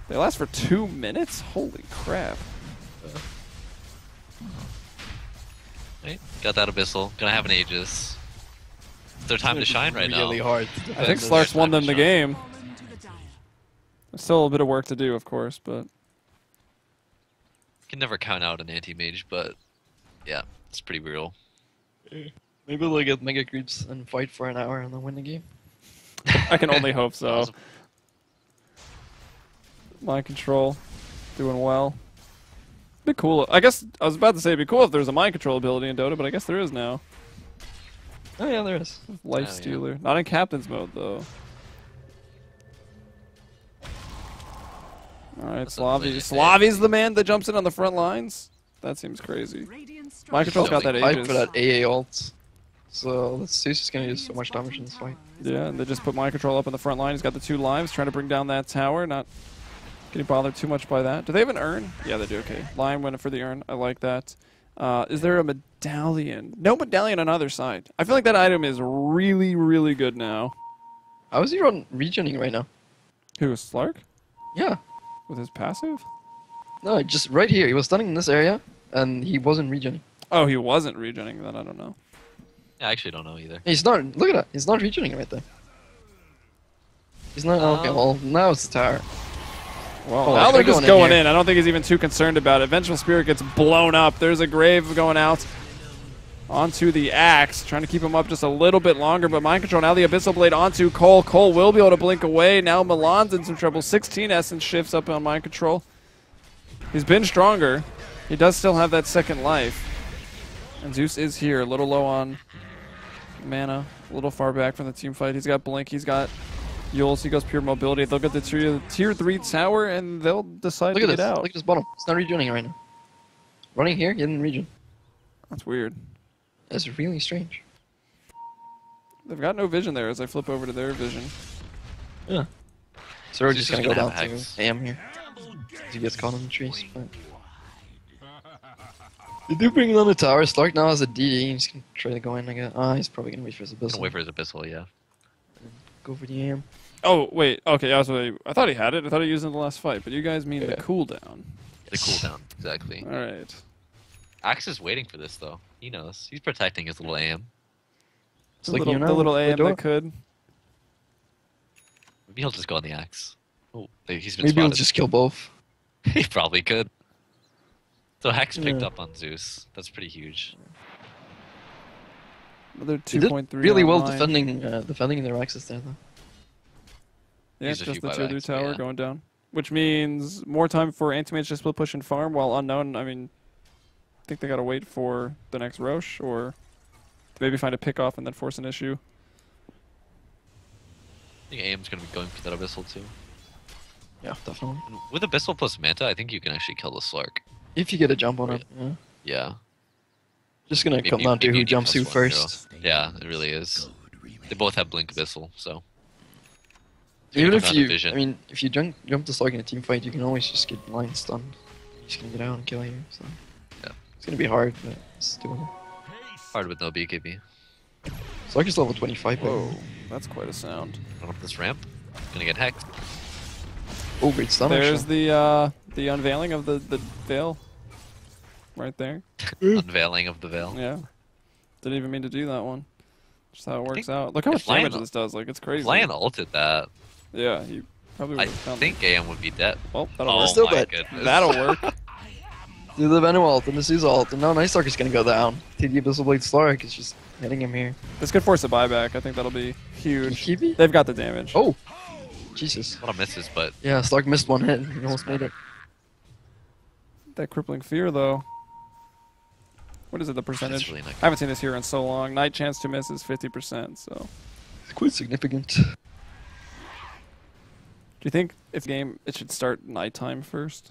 They last for 2 minutes? Holy crap. Right, got that abyssal. Gonna have an Aegis. It's their time to shine right now. Really hard. To I think defend this. Slark's won them the game. Still a bit of work to do, of course, but Can never count out an anti-mage, but yeah, it's pretty brutal. Maybe they'll get mega creeps and fight for an hour and then win the game. I can only hope so. Awesome. Mind control, doing well. Be cool. I guess I was about to say it'd be cool if there was a mind control ability in Dota, but I guess there is now. Oh yeah, there is. Life Oh, yeah. Stealer. Not in Captain's mode, though. Alright, That's Slavi. unrelated. Slavi's the man that jumps in on the front lines? That seems crazy. Mind control's got that Fight ages. for that AA ult. So let's see who's gonna do so much damage in this fight. Yeah, and they just put mind control up in the front line. He's got the 2 lives, trying to bring down that tower. Not getting bothered too much by that. Do they have an urn? Yeah, they do. Okay. Lion went for the urn. I like that. Is there a medallion? No medallion on either side. I feel like that item is really, really good now. How is he on regening right now? Who is Slark? Yeah. With his passive? No, just right here. He was standing in this area and he wasn't regening. Oh, he wasn't regening then. I don't know. Yeah, I actually don't know either. He's not. Look at that. He's not regening right there. He's not. Okay, well now it's the tower. Well, Oh, now they're they're just going in going here. in. I don't think he's even too concerned about it. Vengeful Spirit gets blown up. There's a grave going out onto the axe, trying to keep him up just a little bit longer. But mind control now. The Abyssal Blade onto Cole. Cole will be able to blink away. Now Milan's in some trouble. 16 essence shifts up on mind control. He's been stronger. He does still have that second life. And Zeus is here, a little low on mana, a little far back from the team fight. He's got blink. He's got Yules. He goes pure mobility. They'll get the tier 3 tower, and they'll decide Look to at get this. out. Look at this bottom. It's not regening right now. Running here, he didn't regen. That's weird. That's really strange. They've got no vision there as I flip over to their vision. Yeah. So we're He's just just gonna go gonna down have to Hex. AM here. He gets caught in the trees. But... They do bring down the tower. Stark now has a DD. He's gonna try to go in. I guess. He's probably gonna wait for his Gonna abyssal. wait for his abyssal, yeah. Go for the AM. Oh, wait. Okay, I thought he had it. I thought he used it in the last fight. But you guys mean the Yeah. cooldown. The cooldown, exactly. All right. Axe is waiting for this though. He knows. He's protecting his little AM. It's like, the little AM Fedora. that could. Maybe he'll just go on the axe. Oh, he's been Maybe he'll spotted. just kill both. He probably could. So Hex picked Yeah. up on Zeus. That's pretty huge. Another He did 2.3 really well online. defending their access there, though. Yeah, He's a just few the tier 3 buybacks, tower yeah. going down. Which means more time for Anti-Mage to split push and farm, while Unknown, I mean, I think they gotta wait for the next Roche, or maybe find a pick off and then force an issue. I think AM's gonna be going for that Abyssal too. Yeah, definitely. And with Abyssal plus Manta, I think you can actually kill the Slark. If you get a jump on it, yeah. Yeah. Just gonna Maybe come you- down to maybe who you need jumps who plus one, first. Joe. Yeah, it really is. They both have Blink Abyssal, so. Even Come if down to you, vision. I mean, if you jump the Slark in a team fight, you can always just get line stunned. You're just gonna get out and kill you. So Yeah. it's gonna be hard, but it's doable. Hard with no BKB. Slark is level 25. by the Whoa, way. that's quite a sound. Run up this ramp. Gonna get Hexed. Oh, great stun. There's actually. the unveiling of the veil. Right there. Unveiling of the veil. Yeah. Didn't even mean to do that one. Just how it works think out. Look how if much damage Lion- this does. Like, it's crazy. Lion ulted that. Yeah, he probably I would have found think AM would be dead. Well, that'll Oh work. Still my dead. goodness. That'll work. Do the Venom ult and the Sue's ult, and now Night Stalk is gonna go down. TD Abyssal Blade Slark is just hitting him here. This could force a buyback. I think that'll be huge. Kiwi? They've got the damage. Oh! Jesus. A lot of misses, but Yeah, Slark missed one hit. He almost made it. That crippling fear, though. What is it, the that's percentage? really not I haven't seen this here in so long. Night chance to miss is 50%, so. It's quite significant. Do you think if game it should start nighttime first?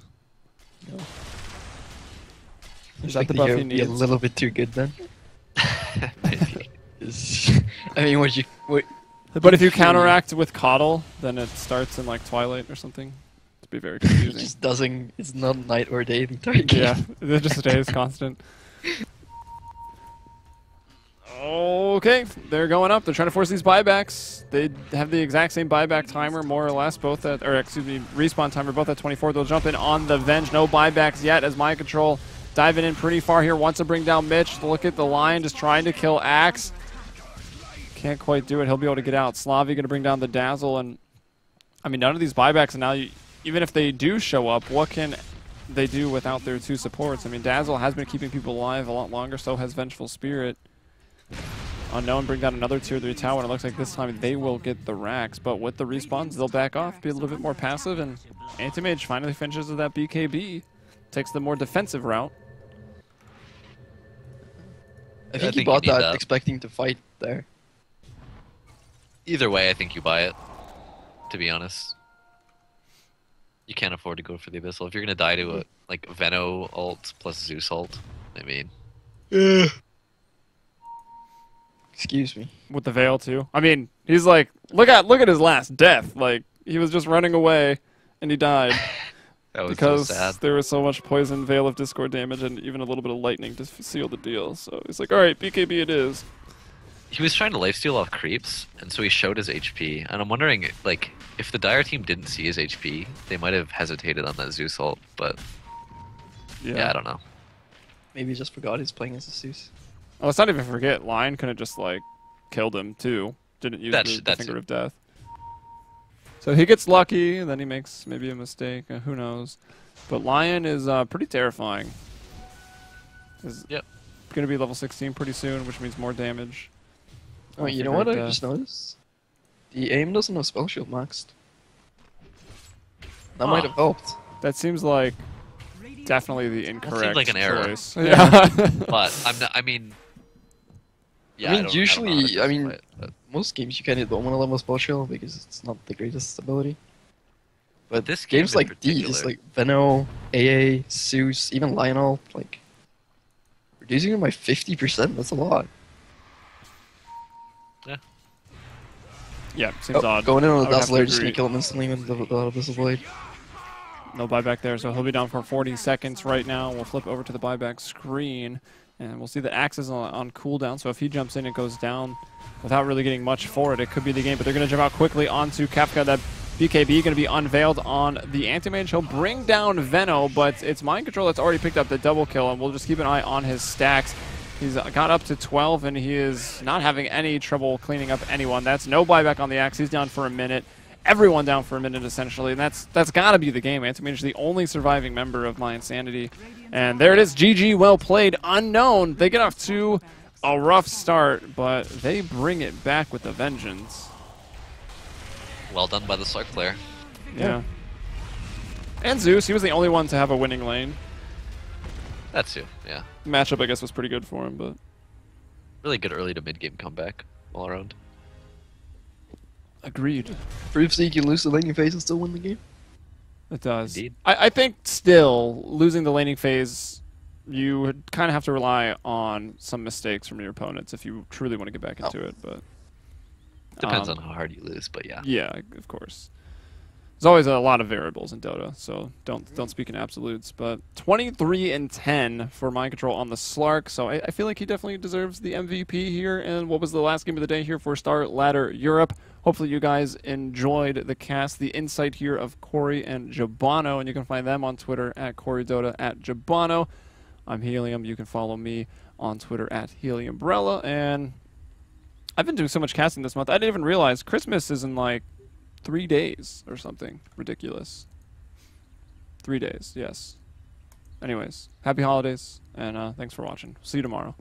No. Is that the Expect buff year he would be a needs? little bit too good then. Maybe. I mean, what? But if you Sure. counteract with Coddle, then it starts in like Twilight or something. It'd be very It confusing. just doesn't. It's not night or day the entire game. Yeah, it just stays constant. Okay, they're going up. They're trying to force these buybacks. They have the exact same buyback timer, more or less, both at, or excuse me, respawn timer, both at 24. They'll jump in on the Venge. No buybacks yet as Mind Control diving in pretty far here. Wants to bring down Mitch. Look at the Lion just trying to kill Axe. Can't quite do it. He'll be able to get out. Slavi going to bring down the Dazzle, and I mean, none of these buybacks, and now even if they do show up, what can they do without their two supports? I mean, Dazzle has been keeping people alive a lot longer, so has Vengeful Spirit. Unknown bring down another tier 3 tower, and it looks like this time they will get the racks, but with the respawns, they'll back off, be a little bit more passive, and Anti-Mage finally finishes with that BKB. Takes the more defensive route. I think you he bought need that expecting to fight there. Either way, I think you buy it, to be honest. You can't afford to go for the Abyssal. If you're going to die to a like Veno ult plus Zeus ult, I mean... Excuse me. With the Veil, too. I mean, he's like, look at his last death. Like, he was just running away, and he died. That was Because so sad. there was so much poison, Veil of Discord damage, and even a little bit of lightning to seal the deal. So he's like, alright, BKB it is. He was trying to lifesteal off creeps, and so he showed his HP. And I'm wondering, like, if the Dire team didn't see his HP, they might have hesitated on that Zeus ult, but... Yeah, I don't know. Maybe he just forgot he's playing as a Zeus. Oh, let's not even forget, Lion could have just, like, killed him, too. Didn't use the Finger of Death. So he gets lucky, and then he makes maybe a mistake. Who knows? But Lion is pretty terrifying. He's Yep. going to be level 16 pretty soon, which means more damage. Oh, you know what I just noticed? The aim doesn't have spell shield maxed. That might have helped. That seems like definitely the incorrect like an error. choice. Yeah. But I'm not, I mean... Yeah, I mean, don't know how to usually, justify it, but most games you kind of don't want to level spell shield because it's not the greatest ability. But this game games in like these, particular- like Veno, AA, Zeus, even Lionel, like reducing them by 50%, that's a lot. Yeah, seems odd. Going in on I the would have to Dazzler, just agree. gonna kill him instantly with the Abyssal Blade. No buyback there, so he'll be down for 40 seconds right now. We'll flip over to the buyback screen, and we'll see the axe is on cooldown, so if he jumps in, it goes down without really getting much for it. It could be the game, but they're going to jump out quickly onto Kafka. That BKB going to be unveiled on the Anti-Mage. He'll bring down Veno, but it's Mind Control that's already picked up the double kill, and we'll just keep an eye on his stacks. He's got up to 12, and he is not having any trouble cleaning up anyone. That's no buyback on the axe. He's down for a minute. Everyone down for a minute, essentially, and that's got to be the game. Anti-Mage is the only surviving member of My Insanity. And there it is, GG, well played. Unknown, they get off to a rough start, but they bring it back with a vengeance. Well done by the Slark player. Yeah. And Zeus, he was the only one to have a winning lane. That too, yeah. Matchup, I guess, was pretty good for him, but... Really good early to mid-game comeback all around. Agreed. Proves that you can lose the laning phase and still win the game. It does. Indeed. I think still, losing the laning phase, you would kind of have to rely on some mistakes from your opponents if you truly want to get back into it, but... Depends on how hard you lose, but yeah. Yeah, of course. There's always a lot of variables in Dota, so don't speak in absolutes. But 23-10 for Mind Control on the Slark, so I feel like he definitely deserves the MVP here. And what was the last game of the day here for Starladder Europe? Hopefully you guys enjoyed the cast, the insight here of Corey and Jabano, and you can find them on Twitter at CoreyDota at Jabano. I'm Helium. You can follow me on Twitter at HeliumBrella, and I've been doing so much casting this month. I didn't even realize Christmas is in like 3 days or something ridiculous. 3 days, yes. Anyways, happy holidays, and thanks for watching. See you tomorrow.